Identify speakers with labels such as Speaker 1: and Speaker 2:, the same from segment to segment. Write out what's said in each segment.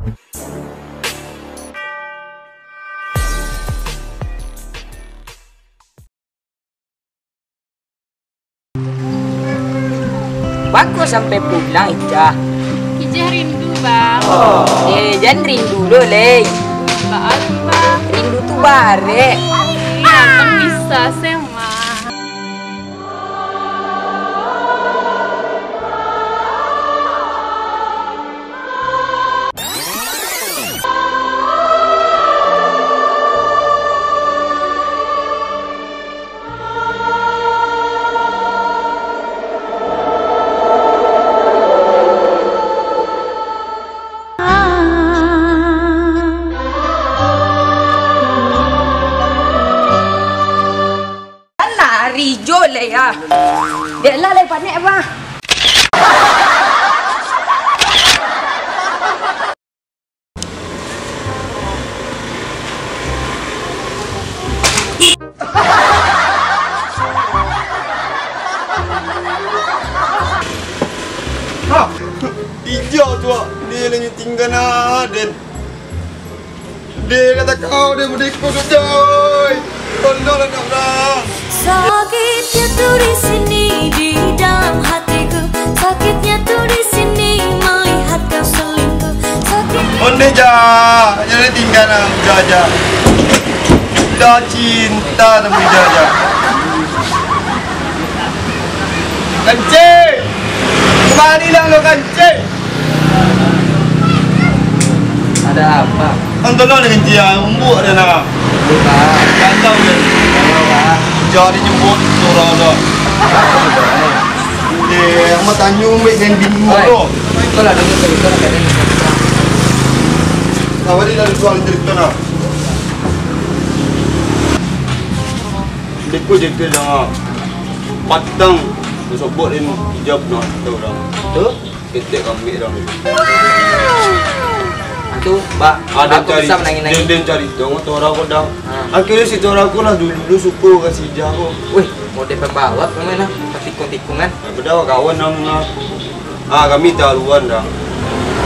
Speaker 1: Bang, kok sampai pulang, Ija?
Speaker 2: Ija rindu, Bang.
Speaker 1: Jangan rindu loh, Le.
Speaker 2: Bang, Bang.
Speaker 1: Rindu tuh bare.
Speaker 2: Iya, kan bisa, Sema.
Speaker 1: Rijo le ya. Dek lah le panik apa?
Speaker 3: Hijau tu, dia lagi tinggal Aden. Dia kata kau dia berdekor tu joy. Tolong nak orang.
Speaker 4: Sakitnya tuh di sini di dalam hatiku. Sakitnya tuh di sini melihat kau selingkuh. Sakitnya.
Speaker 3: Onde ja, jangan tinggal nak jaja. Dah cinta sama jaja. Kancing, kemarilah lo kancing.
Speaker 5: Ada apa?
Speaker 3: Tolong dengan dia, umbuk dia nak.
Speaker 5: Bukan.
Speaker 3: Kantau dia. Jadi jemput surau dah. Dia amat tanyung baik dan bingung tu.
Speaker 5: Kau lah dengar cerita nak kena.
Speaker 3: Awak ni dah jual cerita nak. Deku cerita dah. Patang sebut ni hijab nak tahu dah. Tu ketek kami dah.
Speaker 5: Tu, Mbak.
Speaker 3: Ada
Speaker 5: Aku
Speaker 3: cari.
Speaker 5: bisa menangin-nangin.
Speaker 3: Dia cari tu orang aku dah. Akhirnya si orang aku lah dulu suka kasih hijab aku.
Speaker 5: Wih, model pembalap memang lah. Tikung-tikungan.
Speaker 3: Berdua kawan nama. Kami taruhan dah.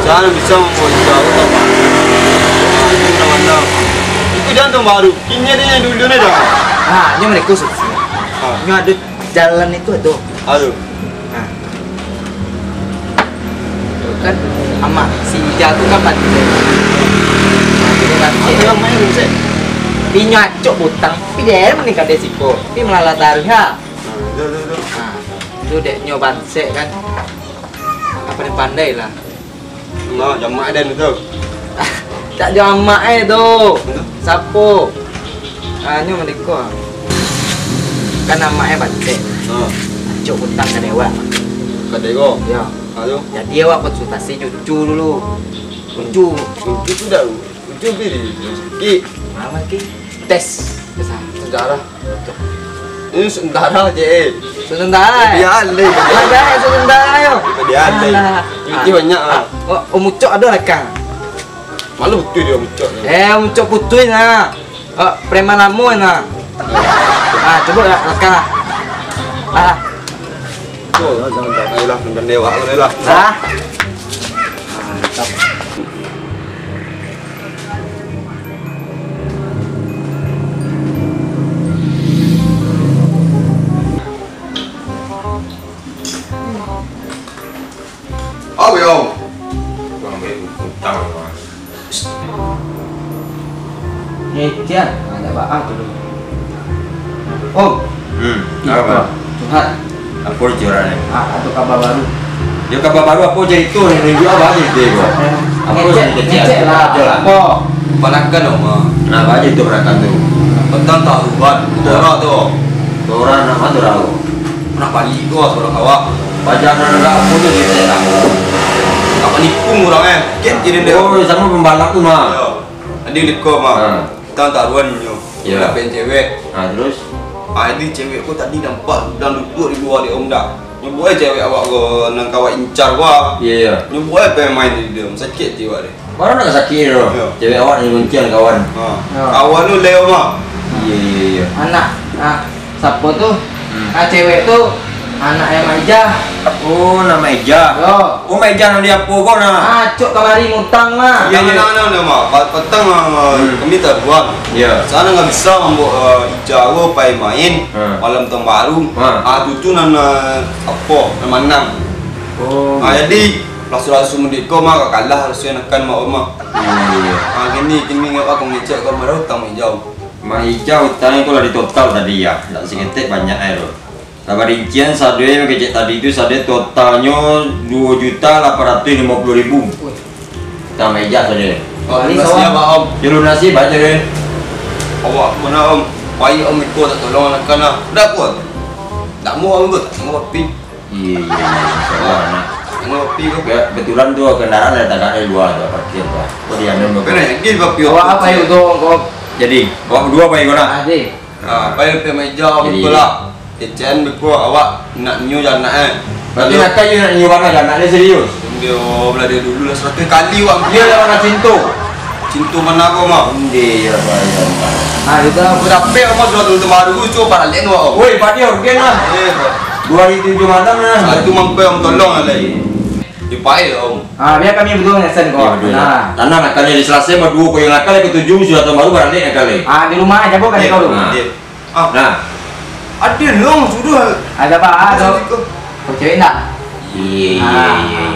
Speaker 3: Sana bisa membuat hijab aku tak apa. Mana-mana. Itu jantung baru. Kini ada yang dulu ni dah.
Speaker 5: Ini mereka sukses. Ini ada jalan itu ada.
Speaker 3: Aduh.
Speaker 5: Kan amak si Ija tu kan pantai. Jadi pantai.
Speaker 3: Apa yang main rusek?
Speaker 5: Pinyo acok butang. Pi dia menikah desiko. Pi melala taruh ha.
Speaker 3: Dah.
Speaker 5: Tu dek nyoban sek kan. Apa ni pandai lah.
Speaker 3: Nah, jamak dan tu.
Speaker 5: Tak jamak tu. Sapo? Nyo menikah. Kan namanya pantai. Acok butang kan dewa.
Speaker 3: Kadai ko.
Speaker 5: Ya.
Speaker 3: Aduh.
Speaker 5: Jadi awak konsultasi cucu dulu. Cucu
Speaker 3: Itu dah. Itu pilih. Ki.
Speaker 5: mana ki? Tes sejarah.
Speaker 3: Ini sementara je.
Speaker 5: Sebentar.
Speaker 3: Biar le.
Speaker 5: Ada sebentar yo.
Speaker 3: Biar le. Cuci banyak ah.
Speaker 5: Oh, mucok ada lekang.
Speaker 3: Malu betul dia muncul.
Speaker 5: Mucok putui nah. Preman lamu nah. Coba lekang.
Speaker 3: Jangan lah, dengan dewa le lah.
Speaker 5: Mantap.
Speaker 3: Apa yo?
Speaker 6: Gua ambil utang lah.
Speaker 5: Ngejar, ada apa dulu? Om.
Speaker 6: Apa?
Speaker 5: Tuhan.
Speaker 6: Apa jualan ni?
Speaker 5: Atau kabar baru?
Speaker 6: Dia kabar baru apa jadi tu ni review apa aja dia gua. Apa
Speaker 5: ngecek lah.
Speaker 6: Oh, balakan oma. Nah, aja itu balakan tu.
Speaker 3: Petang tak rubat. Tora tu.
Speaker 6: Orang nama tu ragu.
Speaker 3: Nak balik tu seorang awak.
Speaker 6: Baca ada apa tu dia tak.
Speaker 3: Apa nikung orang Ket jadi dia.
Speaker 6: Oh, sama pembalap tu mah.
Speaker 3: Yo. Ada lekor mah. Petang tak ruan nyo.
Speaker 6: Ya.
Speaker 3: Nak cewek.
Speaker 6: Terus
Speaker 3: Ini cewek aku tadi nampak dan duduk di luar di om dah. Nyebut cewek awak ko nang kawat incar gua.
Speaker 6: iya.
Speaker 3: Nyebut main di dia. Sakit jiwa dia.
Speaker 6: Baru nak sakit tu. Cewek awak ni kuncian kawan.
Speaker 3: Kawan tu Leo mah.
Speaker 6: Iya.
Speaker 5: Anak, siapa tuh? Cewek tuh Anak yang Maija.
Speaker 6: Oh, nama Eja.
Speaker 5: Yo.
Speaker 6: Oh, Eja nama dia apa kau nak?
Speaker 5: Acuk kamari ngutang mah.
Speaker 3: Ya, mana mak. Petang kami tak buat.
Speaker 6: Ya.
Speaker 3: Sana nggak bisa membuat Jawa pai main malam tahun baru. Itu nama apa? Nama 6.
Speaker 5: Oh.
Speaker 3: Jadi langsung mendiko mak kalah harusnya nekan mak oma. Kini apa kau ngecek kau marah utang jauh.
Speaker 6: Mak Eja utangnya kau lah di total tadi ya. Tak seketik banyak air. Dapat rincian sade yang kecek tadi itu sade totalnya 2.850.000. Utang Eja sade.
Speaker 3: Nasi apa om?
Speaker 6: Jalur nasi baca deh.
Speaker 3: Awak mana om? Pai om ikut tak tolong nekan lah. Dah kuat. Tak mau om ikut. Tengok api.
Speaker 6: Iya, salah nak.
Speaker 3: Tengok api kau.
Speaker 6: Kebetulan tuh kendaraan ada tak ada luar tuh parkir tuh. Kau diambil
Speaker 3: Kena yang api.
Speaker 5: Awak apa itu kau?
Speaker 6: Jadi, kau berdua apa yang kau nak?
Speaker 5: Ade.
Speaker 3: Pai pe meja betul lah. Kecen beku awak nak nyu jangan nak.
Speaker 6: Berarti nak kayu nak nyium mana jangan nak serius.
Speaker 3: Dia belajar dulu lah 100 kali awak.
Speaker 6: Dia lah nak cinta.
Speaker 3: Cinta mana kau mah?
Speaker 6: Undi ya bayar.
Speaker 5: Itu
Speaker 3: Berapa awak jual dulu baru tu para lain awak.
Speaker 6: Woi, Padio, gen lah. 2007 malam lah.
Speaker 3: Satu mampu om tolong lagi. Dipai om.
Speaker 5: biar kami berdua ngesen kau. Nah.
Speaker 6: Tanah nak kali di Selasa sama 2 kau yang nakal ke 7 sudah tahun baru balik nak kali.
Speaker 5: Di rumah aja kau kan kau dulu.
Speaker 6: Nah.
Speaker 3: Ada dong sudah.
Speaker 5: Ada apa? Ada. Kau cewek enggak?
Speaker 6: Iya.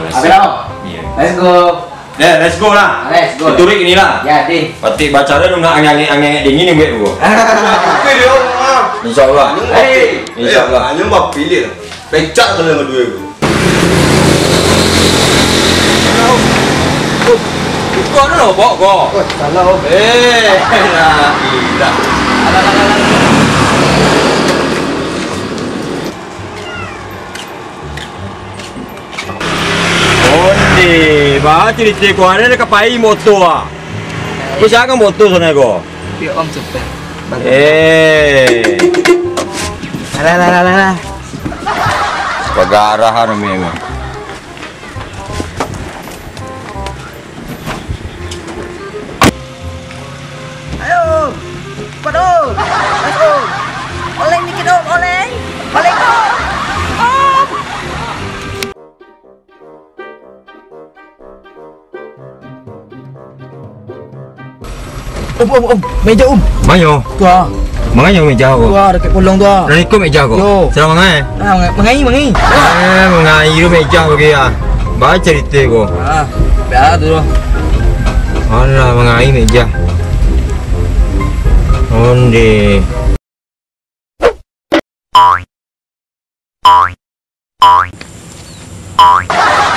Speaker 5: Apa dah? Let's go.
Speaker 6: Let's go lah.
Speaker 5: Let's go.
Speaker 6: Turik inilah.
Speaker 5: Ya, Din.
Speaker 6: Pati baca dia nggak angin dingin yang buat gua.
Speaker 3: Oke dia om.
Speaker 6: Insyaallah.
Speaker 3: Insyaallah. Hanya buat pilih. Pecah kalau sama dua itu.
Speaker 6: Kau ada loh, bok kau.
Speaker 5: Salah om.
Speaker 3: Nah, gila.
Speaker 6: Onde, baca cerita kau ada kapai motor ah. Kau siapa motor sana kau?
Speaker 5: Biar om cepet.
Speaker 6: Lah. Pagarahan namanya.
Speaker 1: Ayo. Padol. Let's go. Oleng dikit om, oleng. Oleng om. Om.
Speaker 5: Om, meja om.
Speaker 6: Mayo.
Speaker 5: Tua.
Speaker 6: Manganya meja kau.
Speaker 5: Tua dekat kolong tua.
Speaker 6: Dan ikut meja kau.
Speaker 5: Yo.
Speaker 6: Selamat mangai.
Speaker 5: Mengai.
Speaker 6: Mengai itu meja kau dia. Baca cerita kau.
Speaker 5: Biar dulu.
Speaker 6: Alah mengai meja. Onde.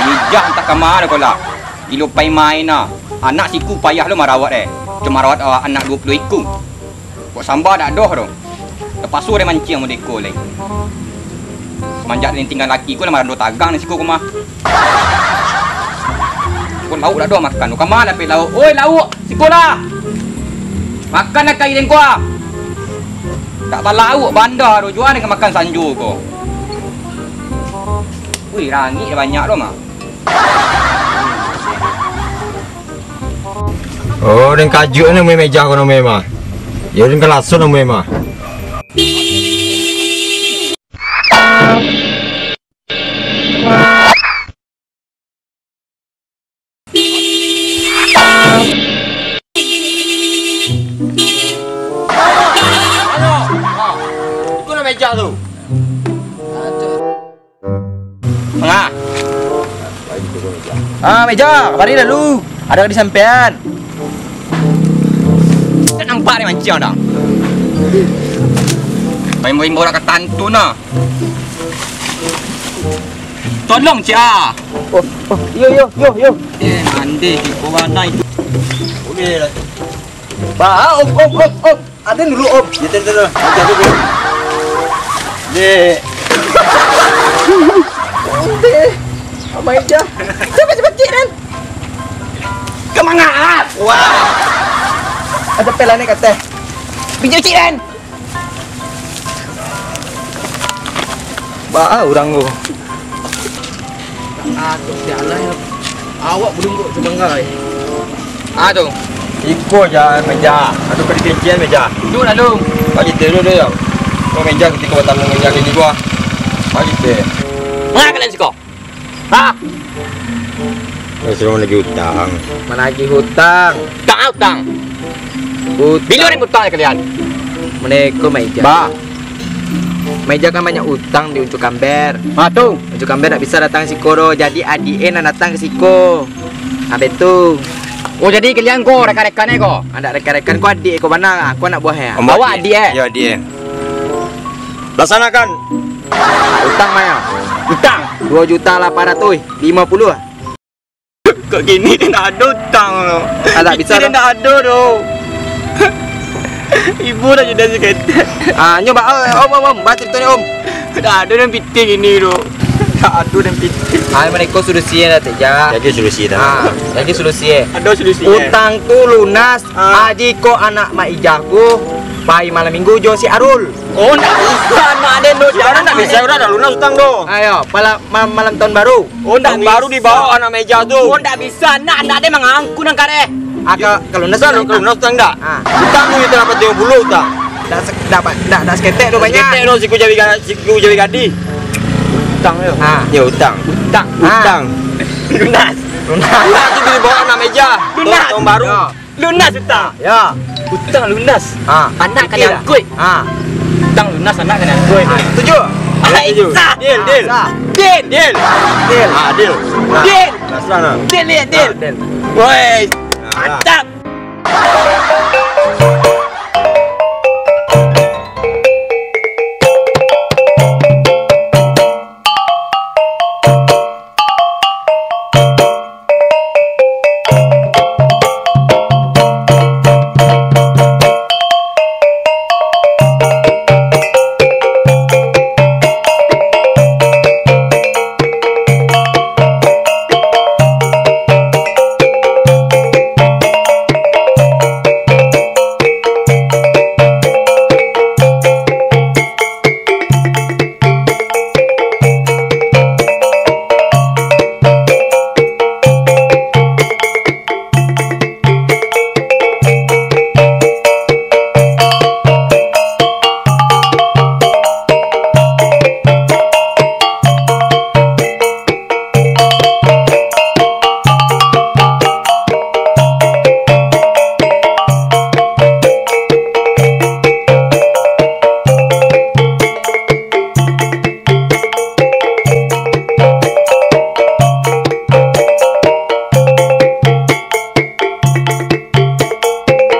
Speaker 7: Ijah entah ke mana kau lah. Dilupai main lah. Anak siku payah lu marawat Cuma rawat anak 20 ekor. Kau sambar dah doh tu. Lepas tu dia mancing sama dekor lagi. Semanjak dia tinggal laki kau lah marah 2 tagang ni siku kau mah. Kau lauk dah doh makan. Kau mah lah pergi lauk. Oi lauk. Siku lah. Makan lah kain kau lah. Tak apa lauk bandar tu. Jual dengan makan sanju kau. Wih, rangi dah banyak tu mah.
Speaker 6: Oh, dan kajuk ni meja kau nama mah. Ya, dan kelasun nama mah. Itu nama meja tu.
Speaker 7: Tengah. Meja, kabari lalu. Ada di sampean. Tak nampak ni mancing dah. Main-main bola kat tantu nah. Tolong cik ah.
Speaker 5: Yo.
Speaker 7: Mandi kau mana itu.
Speaker 6: Okey lah.
Speaker 5: Om. Ada dulu om.
Speaker 6: Ya, terus. Macam tu. Dek.
Speaker 5: Meja. Cepat cik dan.
Speaker 7: Kemangat.
Speaker 5: Wah. Ada pelan ni kata.
Speaker 7: Pinjau cik dan.
Speaker 5: Orang tu. Aku jalan ya. Awak belum kok sebanggai.
Speaker 7: Tu.
Speaker 6: Ikut je meja. Atau kecil meja.
Speaker 7: Tu lalu.
Speaker 6: Bagi terus dia. Kau meja ketika batang meja ni gua. Balik deh.
Speaker 7: Mana kalian siko? Hah?
Speaker 6: Suruh lagi utang.
Speaker 5: Mana lagi hutang?
Speaker 7: Utang. Bila ni utang kalian?
Speaker 5: Meneko meja.
Speaker 7: Ba.
Speaker 5: Meja kan banyak utang di Uncu Kamber.
Speaker 7: Tu.
Speaker 5: Uncu Kamber tak bisa datang Sikoro, jadi adien nak datang ke Siko. Habis tu,
Speaker 7: Oh jadi kalian ko rekan-rekannya ko.
Speaker 5: ada rekan-rekan kau adik kau mana? Aku nak buah ya.
Speaker 7: Bawa adik
Speaker 6: Ya dia. Laksanakan.
Speaker 5: Utang mana?
Speaker 7: Utang.
Speaker 5: 2.850.000.
Speaker 7: Kok gini dia nak ada utang.
Speaker 5: Tak bisa
Speaker 7: Dia
Speaker 5: dah.
Speaker 7: nak ada tu. Ibu dah jadi sikit.
Speaker 5: Nyoba om, baca tu ni om.
Speaker 7: Dah ada dan piting ini tu. Dah ada dan piting.
Speaker 5: Mereka solusi dah tak ja.
Speaker 6: Jadi solusi dah.
Speaker 5: Jadi solusi.
Speaker 7: Ada solusi.
Speaker 5: Utang tu lunas. Aji ko anak mak ijahku. Pai malam minggu jo si Arul.
Speaker 7: Oh nak bisa nak ada tu.
Speaker 6: Sekarang tak bisa udah lunas utang tu.
Speaker 5: Ayo, malam tahun baru.
Speaker 7: Oh nak
Speaker 6: Baru dibawa anak meja tu.
Speaker 7: Oh tak bisa nak ada mangangku nang kare.
Speaker 5: Kalau lunas
Speaker 6: Kalau lunas utang tak? Utang tu kita dapat 30 utang.
Speaker 5: dak seketek tu banyak.
Speaker 6: Kita tu siku jadi gadi.
Speaker 7: Utang tu.
Speaker 6: Ya utang.
Speaker 7: Utang.
Speaker 6: Utang.
Speaker 7: Lunas.
Speaker 6: Lunas tu dibawa anak meja.
Speaker 7: Lunas.
Speaker 6: Tahun baru.
Speaker 7: Lunas utang.
Speaker 5: Ya.
Speaker 7: Utang lunas. Anak
Speaker 5: Fikir
Speaker 7: kena
Speaker 5: dah.
Speaker 7: kuit. Utang lunas anak kena kuit.
Speaker 5: Setuju?
Speaker 6: Setuju. Deal, deal.
Speaker 7: Deal.
Speaker 6: Deal.
Speaker 5: Deal.
Speaker 6: Deal.
Speaker 7: Deal.
Speaker 6: Laksana.
Speaker 7: Deal.
Speaker 5: Deal.
Speaker 7: Woi.
Speaker 6: Nah,
Speaker 7: Mantap.